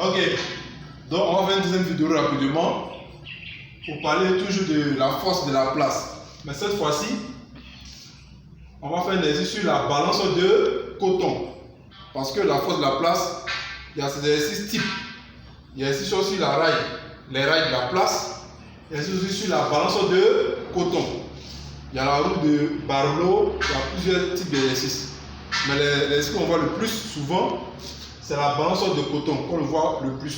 Ok, donc on va faire une deuxième vidéo rapidement pour parler toujours de la force de la place. Mais cette fois-ci, on va faire un exercice sur la balance de coton. Parce que la force de la place, il y a ces exercices types. Il y a exercice aussi la raille, les rails de la place. Il y a aussi sur la balance de coton. Il y a la roue de Barlow, il y a plusieurs types d'exercices. Mais l'exercice qu'on voit le plus souvent, c'est la balance de coton qu'on le voit le plus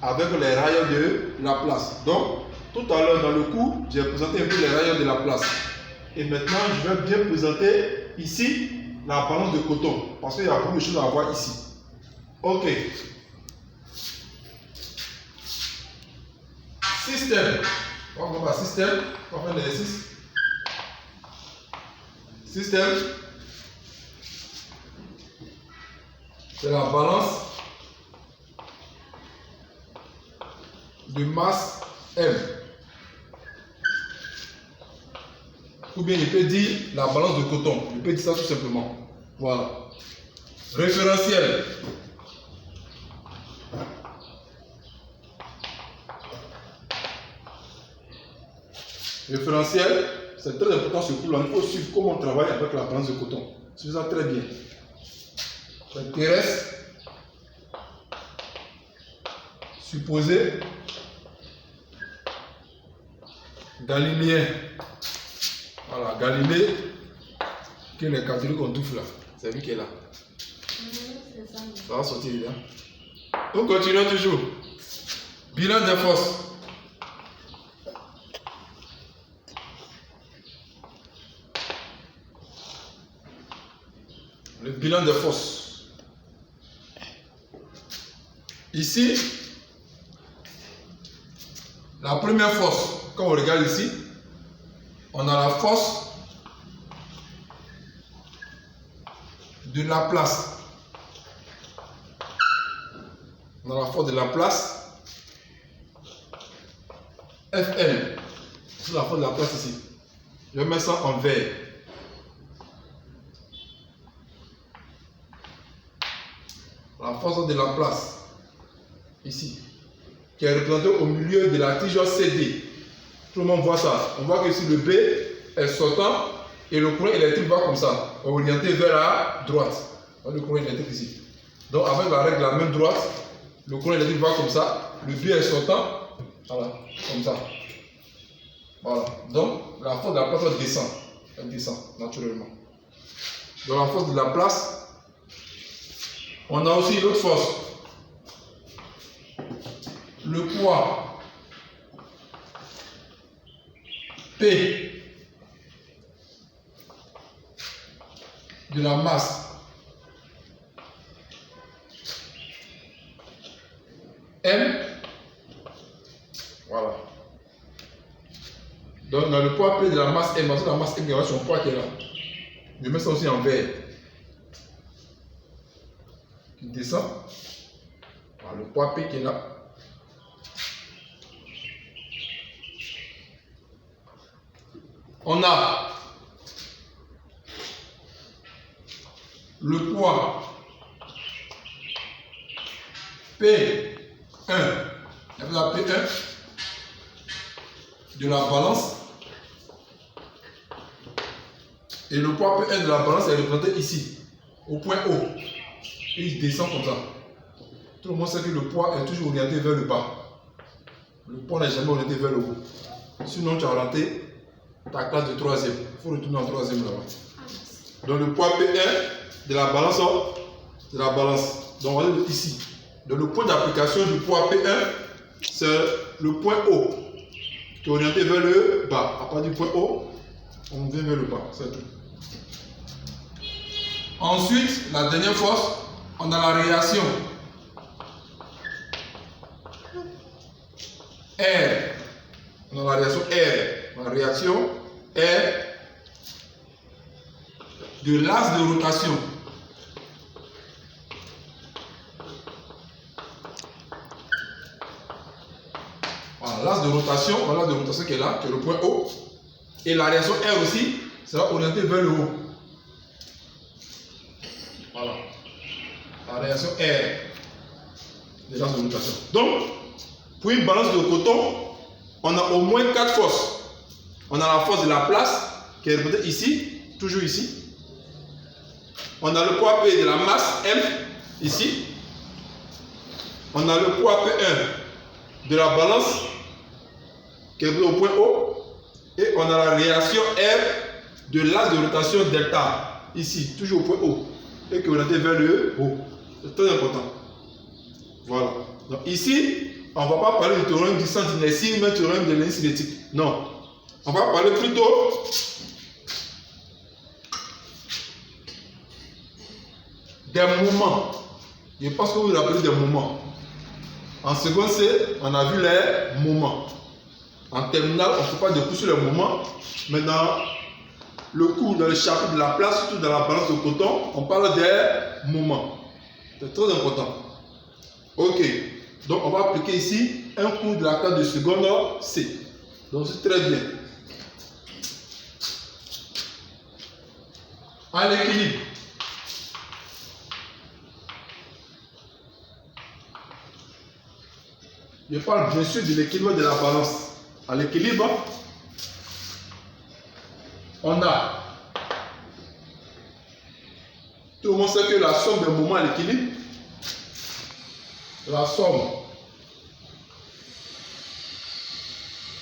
avec les rails de la place. Donc, tout à l'heure dans le cours, j'ai présenté un peu les rails de la place. Et maintenant, je vais bien présenter ici la balance de coton parce qu'il y a beaucoup de choses à voir ici. Ok. Système. On va voir système. On va faire l'exercice. Système. C'est la balance de masse M. Ou bien il peut dire la balance de coton. Il peut dire ça tout simplement. Voilà. Référentiel. Référentiel, c'est très important ce cours-là. Il faut suivre comment on travaille avec la balance de coton. C'est ça très bien. Terrestre. Supposé. Galiléen. Voilà, Galilée, qui est le catholique en double là. C'est lui qui est là. Ça va sortir là. On continue toujours. Bilan des forces. Le bilan des forces. Ici, la première force, quand on regarde ici, on a la force de la place. On a la force de la place. Fn. C'est la force de la place ici. Je vais mettre ça en vert. La force de la place. Ici. Qui est représentée au milieu de la tige CD. Tout le monde voit ça. On voit que ici le B est sortant et le courant électrique va comme ça, orienté vers la droite. Le courant électrique ici. Donc avec la règle de la main droite, le courant électrique va comme ça, le B est sortant, voilà, comme ça. Voilà. Donc la force de la place descend. Elle descend naturellement. Dans la force de la place, on a aussi l'autre force. Le poids P de la masse M. Voilà. Donc dans le poids P de la masse M, la masse M, il y a son poids qui est là. Je mets ça aussi en vert. Qui descend. Voilà, le poids P qui est là. On a le poids P1, la P1 de la balance, et le poids P1 de la balance est représenté ici, au point O, et il descend comme ça. Tout le monde sait que le poids est toujours orienté vers le bas. Le poids n'est jamais orienté vers le haut. Sinon tu as raté ta classe de troisième. Il faut retourner en troisième là-bas. Donc le poids P1 de la balance, donc on va dire ici. Donc le point d'application du poids P1, c'est le point O, qui est orienté vers le bas. À partir du point O, on vient vers le bas, c'est tout. Ensuite, la dernière force, on a la réaction. R. On a la réaction R. La réaction R de l'axe de rotation. Voilà, l'axe de rotation, voilà l'axe de rotation qui est là, qui est le point O. Et la réaction R aussi sera orientée vers le haut. Voilà. La réaction R de l'axe de rotation. Donc, pour une balance de coton, on a au moins 4 forces. On a la force de la place, qui est représentée ici, toujours ici. On a le poids P de la masse M, ici. On a le poids P1 de la balance, qui est représentée au point O. Et on a la réaction R de l'axe de rotation delta, ici, toujours au point O. Et qui est orienté vers le haut. C'est très important. Voilà. Donc ici, on ne va pas parler du théorème du centre d'inertie, mais du théorème de l'inertie cinétique. Non. On va parler plutôt des moments. Je pense que vous vous rappelez des moments. En seconde C, on a vu les moments. En terminale, on ne fait pas de cours sur les moments. Mais dans le cours, dans le chapitre de la place, surtout dans la balance de coton, on parle des moments. C'est très important. Ok. Donc, on va appliquer ici un cours de la classe de seconde C. Donc, c'est très bien. À l'équilibre. Je parle bien sûr de l'équilibre de la balance. À l'équilibre, on a, tout le monde sait que la somme des moments à l'équilibre, la somme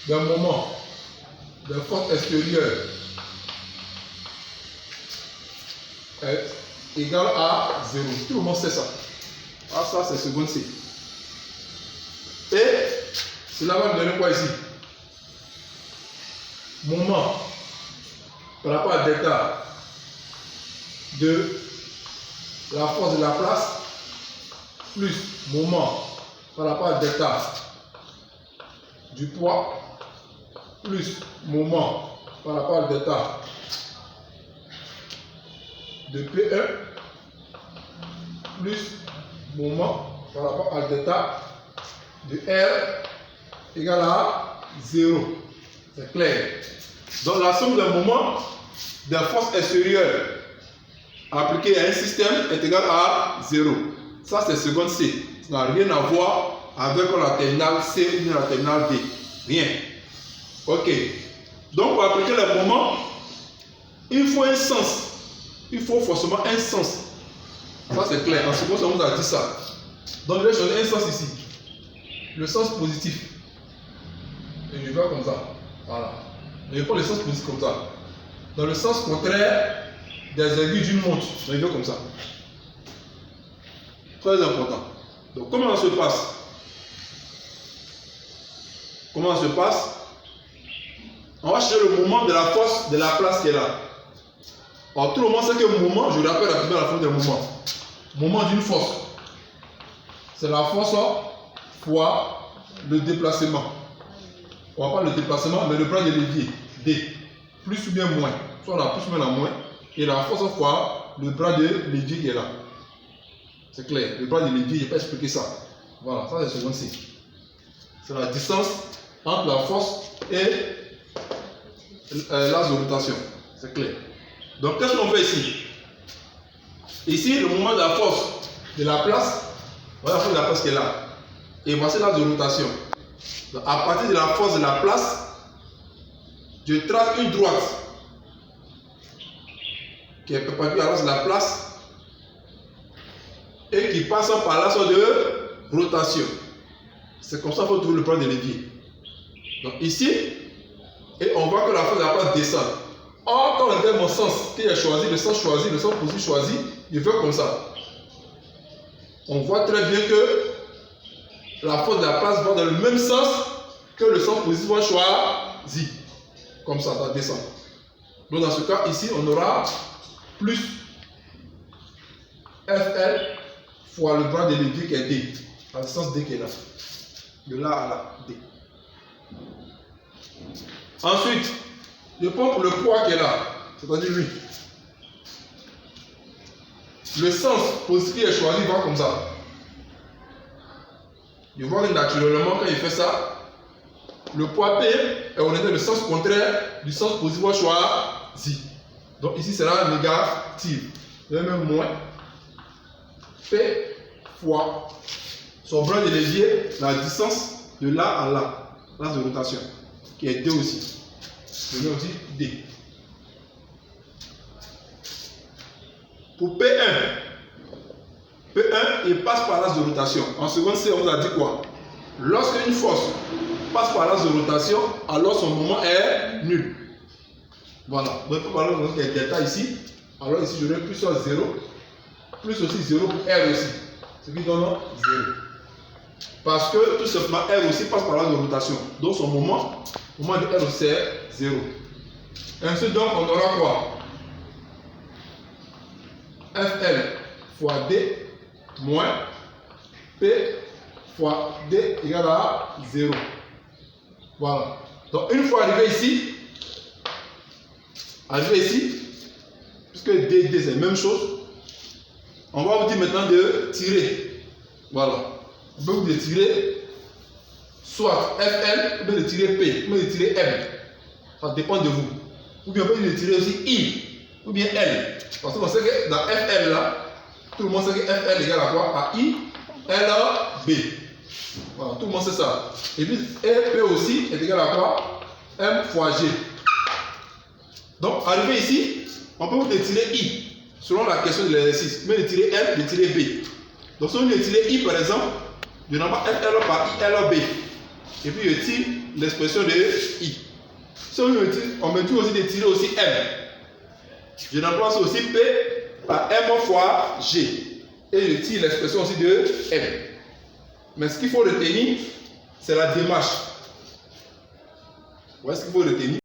des moments des forces extérieures est égale à 0. Tout le monde sait ça. Ah, ça c'est seconde C. Et cela va me donner quoi ici? Moment par rapport à delta de la force de la place plus moment par rapport à delta du poids plus moment par rapport à delta de P1 plus moment par rapport à delta de R égale à 0. C'est clair. Donc la somme des moments des forces extérieures appliquées à un système est égale à 0. Ça c'est seconde C. Ça n'a rien à voir avec la terminale C ou la terminale D. Rien. Ok. Donc pour appliquer les moments, il faut un sens. Il faut forcément un sens. Ça c'est clair. En seconde, on vous a dit ça. Donc je vais choisir un sens ici. Le sens positif. Et je vais comme ça. Voilà. Et je prends le sens positif comme ça. Dans le sens contraire des aiguilles d'une montre. Je vais comme ça. Très important. Donc comment ça se passe? Comment ça se passe? On va chercher le moment de la force de la place qui est là. Alors tout le monde sait que le moment, je rappelle rapidement la forme des moments. Moment d'une force. C'est la force fois le déplacement. On va pas le déplacement, mais le bras de levier. D. Plus ou bien moins. Soit on a plus ou bien la moins. Et la force fois le bras de levier qui est là. C'est clair. Le bras de levier, je ne vais pas expliquer ça. Voilà, ça c'est seconde C. C'est la distance entre la force et l'axe de rotation. C'est clair. Donc qu'est-ce qu'on fait ici? Ici, le moment de la force de la place, voilà la force de la place qui est là. Et voici l'axe de rotation. Donc, à partir de la force de la place, je trace une droite qui est perpendiculaire à l'axe de la place et qui passe par l'axe de rotation. C'est comme ça qu'il faut trouver le plan de levier. Donc ici, et on voit que la force de la place descend. Or, quand on regarde mon sens qui est choisi, le sens positif choisi, il fait comme ça. On voit très bien que la force de la place va dans le même sens que le sens positif choisi. Comme ça, ça descend. Donc dans ce cas, ici, on aura plus FL fois le bras de levier qui est D. La distance D qui est là. De là à là, D. Ensuite, je prends pour le poids qui est là, c'est-à-dire lui. Le sens positif qui est choisi va comme ça. Je vois que naturellement, quand il fait ça, le poids P est orienté dans le sens contraire du sens positif choisi. Donc ici, c'est la négative. Même moins P fois son bras de levier, la distance de là à là, l'axe de rotation, qui est D aussi. Je mets aussi D. Pour P1, il passe par l'axe de rotation. En seconde C, on vous a dit quoi? Lorsque une force passe par l'axe de rotation, alors son moment est nul. Voilà. Donc, par exemple, il y a delta ici. Alors ici, j'aurai plus 0, plus aussi 0 pour R aussi. Ce qui donne 0. Parce que tout simplement, R aussi passe par l'axe de rotation. Donc, son moment de R aussi est 0. Ainsi, donc, on aura quoi? FL fois D moins P fois D égale à 0. Voilà. Donc, une fois arrivé ici, puisque D c'est la même chose, on va vous dire maintenant de tirer. Voilà. On peut vous dire de tirer soit FL, ou bien de tirer P, ou bien de tirer M. Ça dépend de vous. Ou bien on peut de tirer aussi I, ou bien L. Parce qu'on sait que dans FL là, tout le monde sait que FL égale à quoi? À I, L, B. Voilà, tout le monde sait ça. Et puis P aussi est égal à quoi? M fois G. Donc, arrivé ici, on peut vous détirer I, selon la question de l'exercice. Mais détirer L, détirer B. Donc, si on détire I, par exemple, je n'embarque FL par I, L, B. Et puis, je tire l'expression de I. Si on me dit aussi d'étirer aussi M. Je remplace aussi P par M fois G. Et je tire l'expression aussi de M. Mais ce qu'il faut retenir, c'est la démarche. Voilà ce qu'il faut retenir.